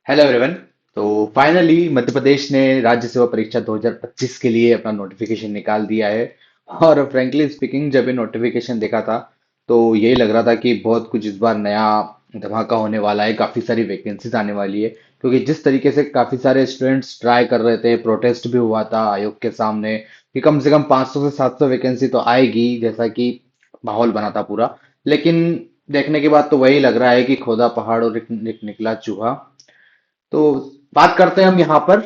Hello everyone. तो finally Madhya Pradesh ने राज्य सेवा परीक्षा 2025 के लिए अपना नोटिफिकेशन निकाल दिया है। और फ्रेंकली स्पीकिंग जब ये नोटिफिकेशन देखा था तो यही लग रहा था कि बहुत कुछ इस बार नया धमाका होने वाला है, काफी सारी वैकेंसीज आने वाली है। क्योंकि जिस तरीके से काफी सारे स्टूडेंट्स ट्राई कर रहे थे, प्रोटेस्ट भी हुआ था आयोग के सामने कि कम से कम 500 से 700 वैकेंसी तो आएगी, जैसा कि माहौल बना था पूरा। लेकिन देखने के बाद तो वही लग रहा है कि खोदा पहाड़ और निकला चूहा। तो बात करते हैं हम यहाँ पर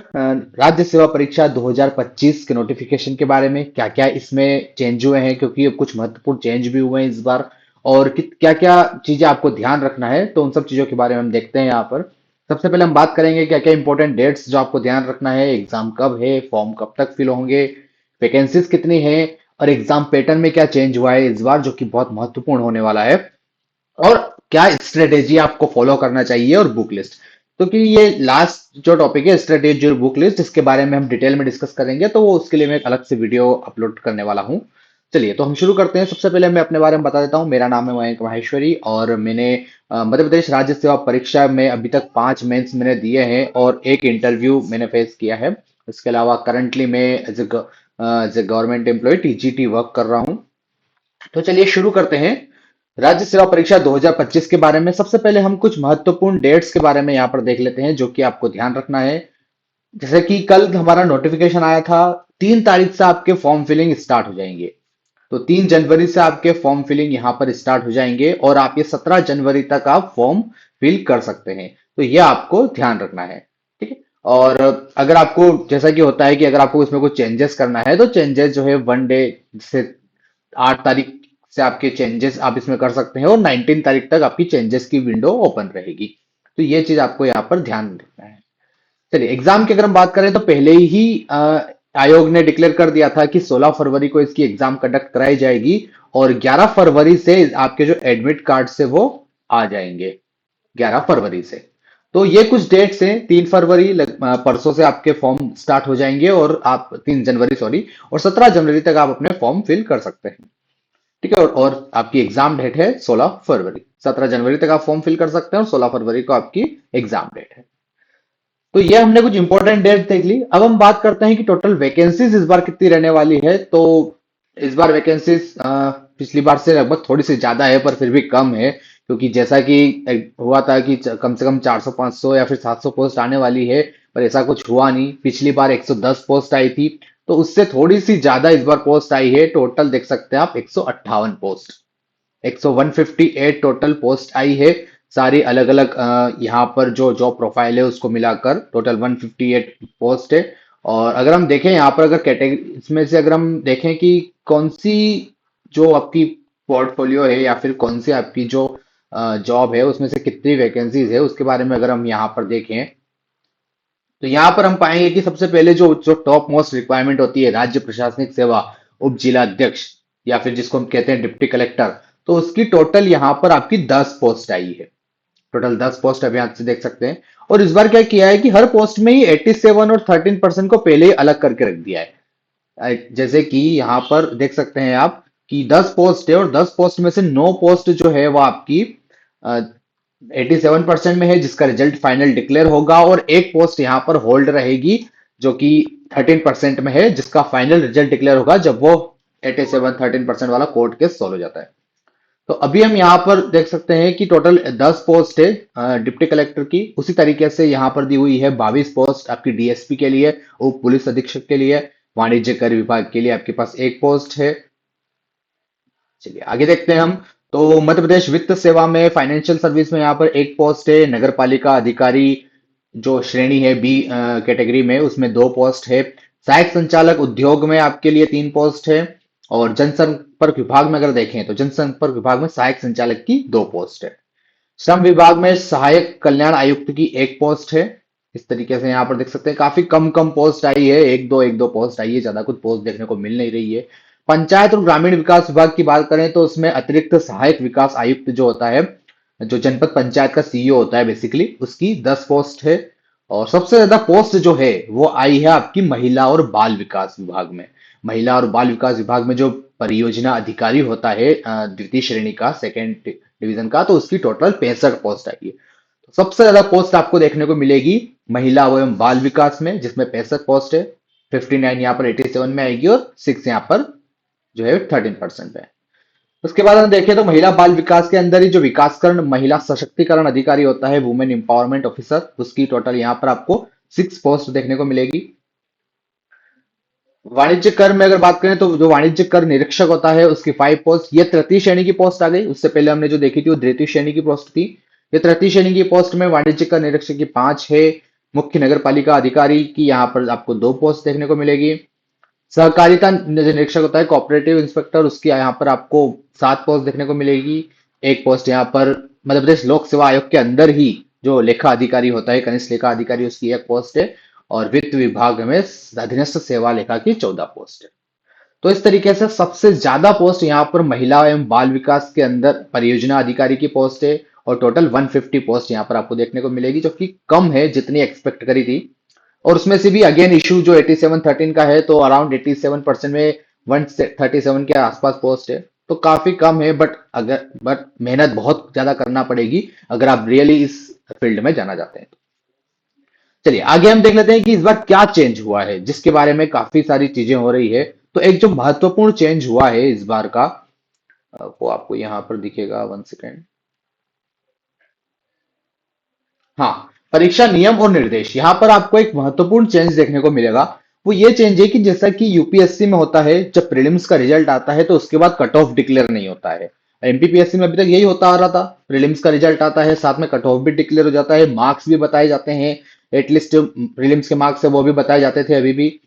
राज्य सेवा परीक्षा 2025 के नोटिफिकेशन के बारे में, क्या क्या इसमें चेंज हुए हैं, क्योंकि अब कुछ महत्वपूर्ण चेंज भी हुए हैं इस बार। और क्या क्या चीजें आपको ध्यान रखना है, तो उन सब चीजों के बारे में हम देखते हैं यहाँ पर। सबसे पहले हम बात करेंगे क्या क्या इंपॉर्टेंट डेट्स जो आपको ध्यान रखना है, एग्जाम कब है, फॉर्म कब तक फिल होंगे, वैकेंसीज कितनी है, और एग्जाम पैटर्न में क्या चेंज हुआ है इस बार जो कि बहुत महत्वपूर्ण होने वाला है। और क्या स्ट्रेटेजी आपको फॉलो करना चाहिए, और बुक लिस्ट। तो कि ये लास्ट जो टॉपिक है स्ट्रेटेजी और बुक लिस्ट, इसके बारे में हम डिटेल में डिस्कस करेंगे, तो वो उसके लिए मैं एक अलग से वीडियो अपलोड करने वाला हूँ। चलिए तो हम शुरू करते हैं। सबसे पहले मैं अपने बारे में बता देता हूँ। मेरा नाम है मयंक माहेश्वरी और मैंने मध्य प्रदेश राज्य सेवा परीक्षा में अभी तक 5 मेंस मैंने दिए हैं और एक इंटरव्यू मैंने फेस किया है। इसके अलावा करंटली मैं as a government employ TGT work कर रहा हूँ। तो चलिए शुरू करते हैं राज्य सेवा परीक्षा 2025 के बारे में। सबसे पहले हम कुछ महत्वपूर्ण डेट्स के बारे में यहाँ पर देख लेते हैं जो कि आपको ध्यान रखना है। जैसे कि कल हमारा नोटिफिकेशन आया था, 3 तारीख से आपके फॉर्म फिलिंग स्टार्ट हो जाएंगे। तो 3 जनवरी से आपके फॉर्म फिलिंग यहाँ पर स्टार्ट हो जाएंगे और आप ये 17 जनवरी तक आप फॉर्म फिल कर सकते हैं। तो ये आपको ध्यान रखना है। ठीक है। और अगर आपको जैसा कि होता है कि अगर आपको इसमें कुछ चेंजेस करना है तो चेंजेस जो है 1 डे से 8 तारीख से आपके चेंजेस आप इसमें कर सकते हैं और 19 तारीख तक आपकी चेंजेस की विंडो ओपन रहेगी। तो ये चीज आपको यहाँ पर ध्यान रखना है। चलिए एग्जाम की अगर हम बात करें तो पहले ही आयोग ने डिक्लेयर कर दिया था कि 16 फरवरी को इसकी एग्जाम कंडक्ट कराई जाएगी और 11 फरवरी से आपके जो एडमिट कार्ड से वो आ जाएंगे। 11 फरवरी से। तो ये कुछ डेट्स हैं। 3 फरवरी परसों से आपके फॉर्म स्टार्ट हो जाएंगे और आप 3 जनवरी सॉरी, और 17 जनवरी तक आप अपने फॉर्म फिल कर सकते हैं। ठीक है। और आपकी एग्जाम डेट है 16 फरवरी। 17 जनवरी तक आप फॉर्म फिल कर सकते हैं और 16 फरवरी को आपकी एग्जाम डेट है। तो ये हमने कुछ इंपॉर्टेंट डेट देख ली। अब हम बात करते हैं कि टोटल वैकेंसीज इस बार कितनी रहने वाली है। तो इस बार वैकेंसीज पिछली बार से लगभग थोड़ी सी ज्यादा है पर फिर भी कम है, क्योंकि जैसा कि हुआ था कि कम से कम 400 500 या फिर 700 पोस्ट आने वाली है, पर ऐसा कुछ हुआ नहीं। पिछली बार 110 पोस्ट आई थी, तो उससे थोड़ी सी ज्यादा इस बार पोस्ट आई है। टोटल देख सकते हैं आप 158 पोस्ट, 158 टोटल पोस्ट आई है। सारी अलग अलग यहाँ पर जो जॉब प्रोफाइल है उसको मिलाकर टोटल 158 पोस्ट है। और अगर हम देखें यहाँ पर, अगर कैटेगरी इसमें से अगर हम देखें कि कौन सी जो आपकी पोर्टफोलियो है या फिर कौन सी आपकी जो जॉब है उसमें से कितनी वैकेंसीज है, उसके बारे में अगर हम यहाँ पर देखें तो यहाँ पर हम पाएंगे कि सबसे पहले जो जो टॉप मोस्ट रिक्वायरमेंट होती है राज्य प्रशासनिक सेवा उप जिला अध्यक्ष या फिर जिसको हम कहते हैं डिप्टी कलेक्टर, तो उसकी टोटल यहाँ पर आपकी 10 पोस्ट आई है। टोटल 10 पोस्ट अभी आप से देख सकते हैं। और इस बार क्या किया है कि हर पोस्ट में ही 87 और 13% को पहले ही अलग करके रख दिया है। जैसे कि यहाँ पर देख सकते हैं आप कि 10 पोस्ट है और 10 पोस्ट में से 9 पोस्ट जो है वो आपकी 87% में है जिसका रिजल्ट फाइनल डिक्लेयर होगा, और एक पोस्ट यहाँ पर होल्ड रहेगी जो कि 13% में है जिसका फाइनल रिजल्ट डिक्लेयर होगा जब वो 87 13% वाला कोर्ट केस सॉल्व हो जाता है। तो अभी हम यहाँ पर देख सकते हैं कि टोटल 10 पोस्ट है डिप्टी कलेक्टर की। उसी तरीके से यहाँ पर दी हुई है 22 पोस्ट आपकी डीएसपी के लिए, उप पुलिस अधीक्षक के लिए, वाणिज्य कर विभाग के लिए आपके पास एक पोस्ट है। चलिए आगे देखते हैं हम। तो मध्य प्रदेश वित्त सेवा में फाइनेंशियल सर्विस में यहाँ पर एक पोस्ट है। नगर पालिका अधिकारी जो श्रेणी है बी कैटेगरी में, उसमें 2 पोस्ट है। सहायक संचालक उद्योग में आपके लिए 3 पोस्ट है। और जनसंपर्क विभाग में अगर देखें तो जनसंपर्क विभाग में सहायक संचालक की 2 पोस्ट है। श्रम विभाग में सहायक कल्याण आयुक्त की एक पोस्ट है। इस तरीके से यहाँ पर देख सकते हैं काफी कम कम पोस्ट आई है, एक दो पोस्ट आई है, ज्यादा कुछ पोस्ट देखने को मिल नहीं रही है। पंचायत और ग्रामीण विकास विभाग की बात करें तो उसमें अतिरिक्त सहायक विकास आयुक्त जो होता है, जो जनपद पंचायत का सीईओ होता है बेसिकली, उसकी 10 पोस्ट है। और सबसे ज्यादा पोस्ट जो है वो आई है आपकी महिला और बाल विकास विभाग में। महिला और बाल विकास विभाग में जो परियोजना अधिकारी होता है द्वितीय श्रेणी का, सेकेंड डिवीजन का, तो उसकी टोटल 65 पोस्ट आई है। सबसे ज्यादा पोस्ट आपको देखने को मिलेगी महिला एवं बाल विकास में, जिसमें 65 पोस्ट है। 59 यहाँ पर 87 में आएगी, और 6 यहाँ पर जो है 13% है। उसके बाद हम देखें तो महिला बाल विकास के अंदर ही जो विकासकरण महिला सशक्तिकरण अधिकारी होता है, वुमेन एम्पावरमेंट ऑफिसर, उसकी टोटल यहाँ पर आपको 6 पोस्ट देखने को मिलेगी। वाणिज्य कर में अगर बात करें तो जो वाणिज्य कर निरीक्षक होता है उसकी 5 पोस्ट, ये तृतीय श्रेणी की पोस्ट आ गई। उससे पहले हमने जो देखी थी वो द्वितीय श्रेणी की पोस्ट थी। ये तृतीय श्रेणी की पोस्ट में वाणिज्य कर निरीक्षक की 5 है। मुख्य नगर पालिका अधिकारी की यहाँ पर आपको 2 पोस्ट देखने को मिलेगी। सहकारिता निरीक्षक होता है कोऑपरेटिव इंस्पेक्टर, उसकी यहाँ पर आपको 7 पोस्ट देखने को मिलेगी। एक पोस्ट यहाँ पर मध्य प्रदेश लोक सेवा आयोग के अंदर ही जो लेखा अधिकारी होता है, कनिष्ठ लेखा अधिकारी, उसकी 1 पोस्ट है। और वित्त विभाग में अधीनस्थ सेवा लेखा की 14 पोस्ट है। तो इस तरीके से सबसे ज्यादा पोस्ट यहाँ पर महिला एवं बाल विकास के अंदर परियोजना अधिकारी की पोस्ट है, और टोटल 150 पोस्ट यहाँ पर आपको देखने को मिलेगी, जो कि कम है जितनी एक्सपेक्ट करी थी। और उसमें से भी अगेन इशू जो 87-13 का है, तो अराउंड 87% में 137 के आसपास पोस्ट है। तो काफी कम है, बट मेहनत बहुत ज्यादा करना पड़ेगी अगर आप रियली इस फील्ड में जाना चाहते हैं। चलिए आगे हम देख लेते हैं कि इस बार क्या चेंज हुआ है, जिसके बारे में काफी सारी चीजें हो रही है। तो एक जो महत्वपूर्ण चेंज हुआ है इस बार का, वो आपको यहां पर दिखेगा, 1 सेकेंड। हाँ, परीक्षा नियम और निर्देश, यहाँ पर आपको एक महत्वपूर्ण चेंज देखने को मिलेगा। वो ये चेंज है कि जैसा कि यूपीएससी में होता है, जब प्रीलिम्स का रिजल्ट आता है तो उसके बाद कट ऑफ डिक्लेयर नहीं होता है। एमपीपीएससी में अभी तक यही होता आ रहा था, प्रीलिम्स का रिजल्ट आता है, साथ में कट ऑफ भी डिक्लेयर हो जाता है, मार्क्स भी बताए जाते हैं। एटलीस्ट प्रीलिम्स के मार्क्स है वो भी बताए जाते थे अभी भी।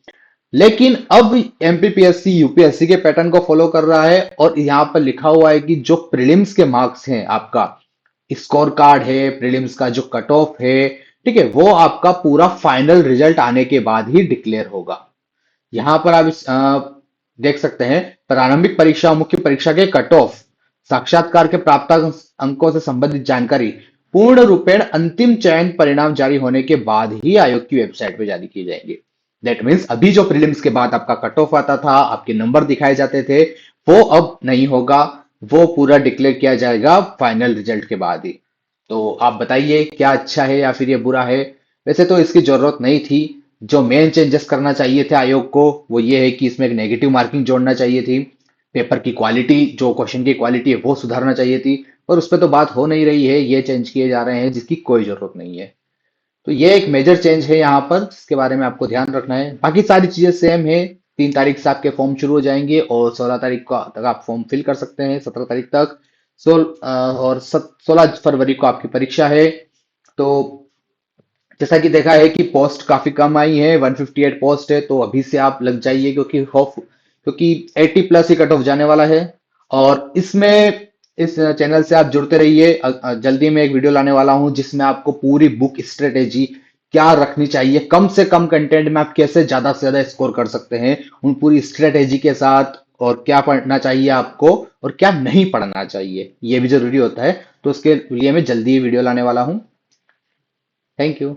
लेकिन अब एमपीपीएससी यूपीएससी के पैटर्न को फॉलो कर रहा है, और यहाँ पर लिखा हुआ है कि जो प्रीलिम्स के मार्क्स हैं, आपका स्कोर कार्ड है, प्रीलिम्स का जो कट ऑफ है, ठीक है, वो आपका पूरा फाइनल रिजल्ट आने के बाद ही डिक्लेयर होगा। यहां पर आप देख सकते हैं, प्रारंभिक परीक्षा और मुख्य परीक्षा के कट ऑफ, साक्षात्कार के प्राप्त अंकों से संबंधित जानकारी पूर्ण रूपेण अंतिम चयन परिणाम जारी होने के बाद ही आयोग की वेबसाइट पे जारी की जाएंगे। दैट मीन्स अभी जो प्रीलिम्स के बाद आपका कट ऑफ आता था, आपके नंबर दिखाए जाते थे, वो अब नहीं होगा। वो पूरा डिक्लेयर किया जाएगा फाइनल रिजल्ट के बाद ही। तो आप बताइए क्या अच्छा है या फिर ये बुरा है। वैसे तो इसकी जरूरत नहीं थी। जो मेन चेंजेस करना चाहिए थे आयोग को, वो ये है कि इसमें एक नेगेटिव मार्किंग जोड़ना चाहिए थी। पेपर की क्वालिटी, जो क्वेश्चन की क्वालिटी है वो सुधारना चाहिए थी। पर उस पर तो बात हो नहीं रही है, ये चेंज किए जा रहे हैं जिसकी कोई जरूरत नहीं है। तो ये एक मेजर चेंज है यहाँ पर, जिसके बारे में आपको ध्यान रखना है। बाकी सारी चीजें सेम है। 3 तारीख से आपके फॉर्म शुरू हो जाएंगे, और 16 तारीख को तक आप फॉर्म फिल कर सकते हैं, 17 तारीख तक। और 16 फरवरी को आपकी परीक्षा है। तो जैसा कि देखा है कि पोस्ट काफी कम आई है, 158 पोस्ट है, तो अभी से आप लग जाइए, क्योंकि 80+ ही कट ऑफ जाने वाला है। और इसमें इस चैनल से आप जुड़ते रहिए। जल्दी मैं एक वीडियो लाने वाला हूं जिसमें आपको पूरी बुक स्ट्रेटेजी क्या रखनी चाहिए, कम से कम कंटेंट में आप कैसे ज्यादा से ज्यादा स्कोर कर सकते हैं, उन पूरी स्ट्रेटेजी के साथ, और क्या पढ़ना चाहिए आपको और क्या नहीं पढ़ना चाहिए, ये भी जरूरी होता है। तो उसके लिए मैं जल्दी वीडियो लाने वाला हूं। Thank you.